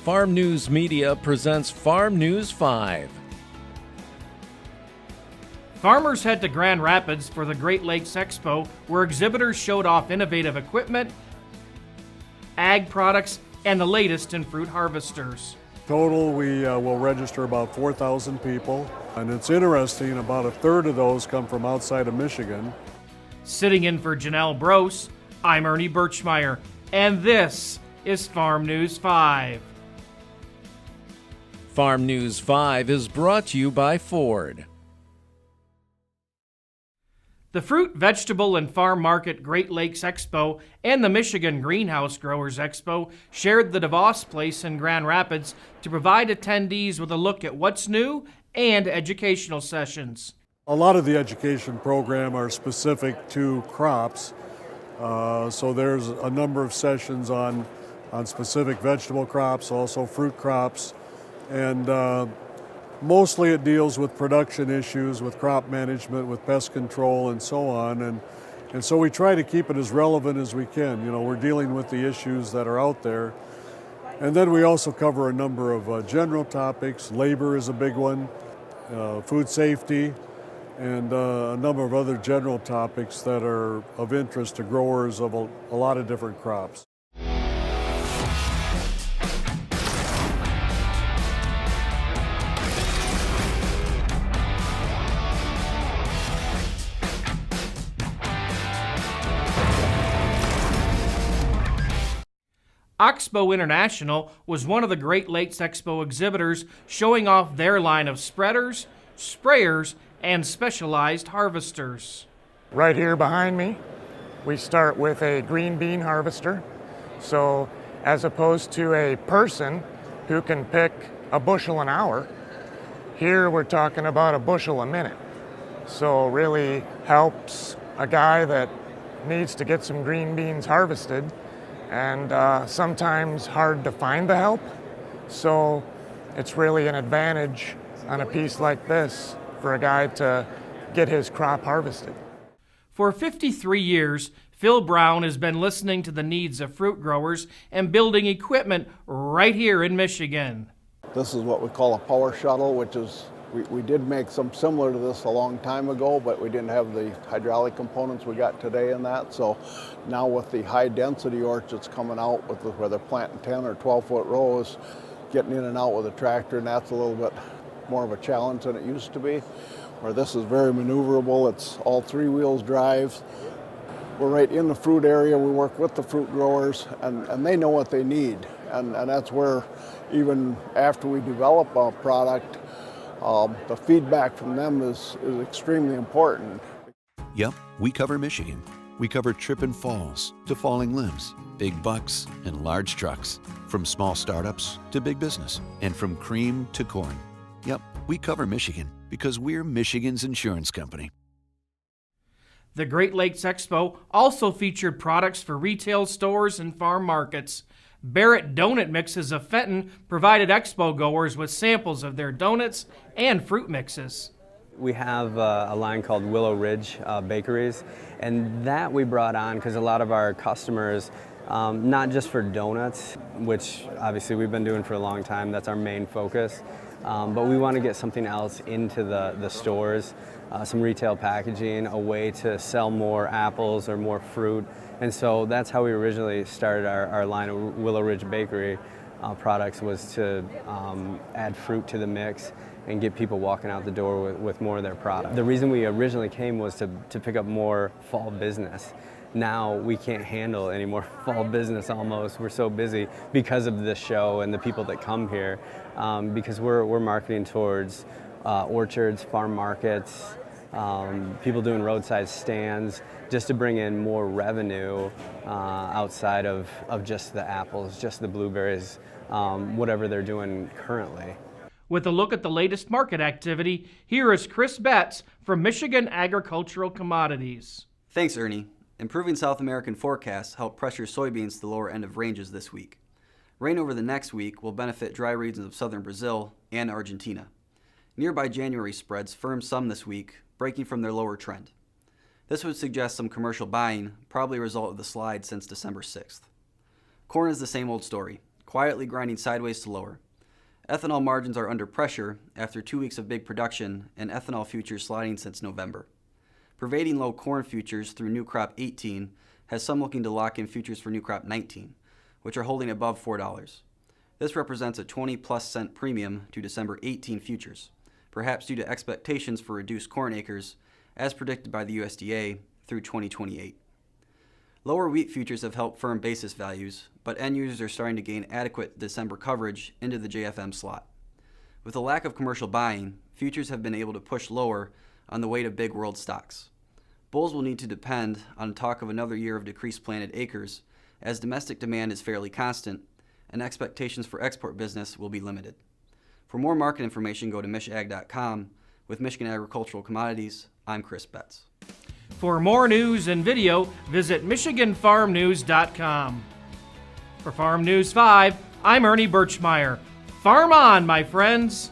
Farm News Media presents Farm News 5. Farmers head to Grand Rapids for the Great Lakes Expo, where exhibitors showed off innovative equipment, ag products, and the latest in fruit harvesters. Total, we will register about 4,000 people, and it's interesting, about a third of those come from outside of Michigan. Sitting in for Janelle Brose, I'm Ernie Birchmeyer, and this is Farm News 5. Farm News 5 is brought to you by Ford. The Fruit, Vegetable, and Farm Market Great Lakes Expo and the Michigan Greenhouse Growers Expo shared the DeVos Place in Grand Rapids to provide attendees with a look at what's new and educational sessions. A lot of the education program are specific to crops, so there's a number of sessions on specific vegetable crops, also fruit crops, and mostly it deals with production issues, with crop management, with pest control, and so on. And so we try to keep it as relevant as we can. You know, we're dealing with the issues that are out there. And then we also cover a number of general topics. Labor is a big one, food safety, and a number of other general topics that are of interest to growers of a lot of different crops. Oxbow International was one of the Great Lakes Expo exhibitors, showing off their line of spreaders, sprayers, and specialized harvesters. Right here behind me, we start with a green bean harvester. So as opposed to a person who can pick a bushel an hour, here we're talking about a bushel a minute. So really helps a guy that needs to get some green beans harvested, and sometimes hard to find the help. So it's really an advantage on a piece like this for a guy to get his crop harvested. For 53 years, Phil Brown has been listening to the needs of fruit growers and building equipment right here in Michigan. This is what we call a power shuttle, which is, we did make some similar to this a long time ago, but we didn't have the hydraulic components we got today in that. So now with the high density orchards coming out with where they're planting 10 or 12 foot rows, getting in and out with a tractor, and that's a little bit more of a challenge than it used to be. Where this is very maneuverable, it's all 3 wheels drive. We're right in the fruit area, we work with the fruit growers, and they know what they need. And that's where, even after we develop a product, the feedback from them is extremely important. Yep, we cover Michigan. We cover trip and falls to falling limbs, big bucks and large trucks, from small startups to big business, and from cream to corn. Yep, we cover Michigan because we're Michigan's insurance company. The Great Lakes Expo also featured products for retail stores and farm markets. Barrett Donut Mixes of Fenton provided expo goers with samples of their donuts and fruit mixes. We have a line called Willow Ridge Bakeries, and that we brought on because a lot of our customers, not just for donuts, which obviously we've been doing for a long time, that's our main focus, but we want to get something else into the stores, some retail packaging, a way to sell more apples or more fruit. And so that's how we originally started our line of Willow Ridge Bakery products, was to add fruit to the mix and get people walking out the door with more of their product. The reason we originally came was to pick up more fall business. Now we can't handle any more fall business almost. We're so busy because of this show and the people that come here, because we're marketing towards orchards, farm markets, people doing roadside stands, just to bring in more revenue outside of just the apples, just the blueberries, whatever they're doing currently. With a look at the latest market activity, here is Chris Betz from Michigan Agricultural Commodities. Thanks, Ernie. Improving South American forecasts help pressure soybeans to the lower end of ranges this week. Rain over the next week will benefit dry regions of southern Brazil and Argentina. Nearby January spreads firmed some this week, breaking from their lower trend. This would suggest some commercial buying, probably a result of the slide since December 6th. Corn is the same old story. quietly grinding sideways to lower. Ethanol margins are under pressure after 2 weeks of big production and ethanol futures sliding since November. Pervading low corn futures through new crop 18 has some looking to lock in futures for new crop 19, which are holding above $4. This represents a 20+ cent premium to December 18 futures, perhaps due to expectations for reduced corn acres as predicted by the USDA through 2028. Lower wheat futures have helped firm basis values, but end users are starting to gain adequate December coverage into the JFM slot. With a lack of commercial buying, futures have been able to push lower on the weight of big world stocks. Bulls will need to depend on talk of another year of decreased planted acres, as domestic demand is fairly constant and expectations for export business will be limited. For more market information, go to michag.com. With Michigan Agricultural Commodities, I'm Chris Betz. For more news and video, visit MichiganFarmNews.com. For Farm News 5, I'm Ernie Birchmeyer. Farm on, my friends!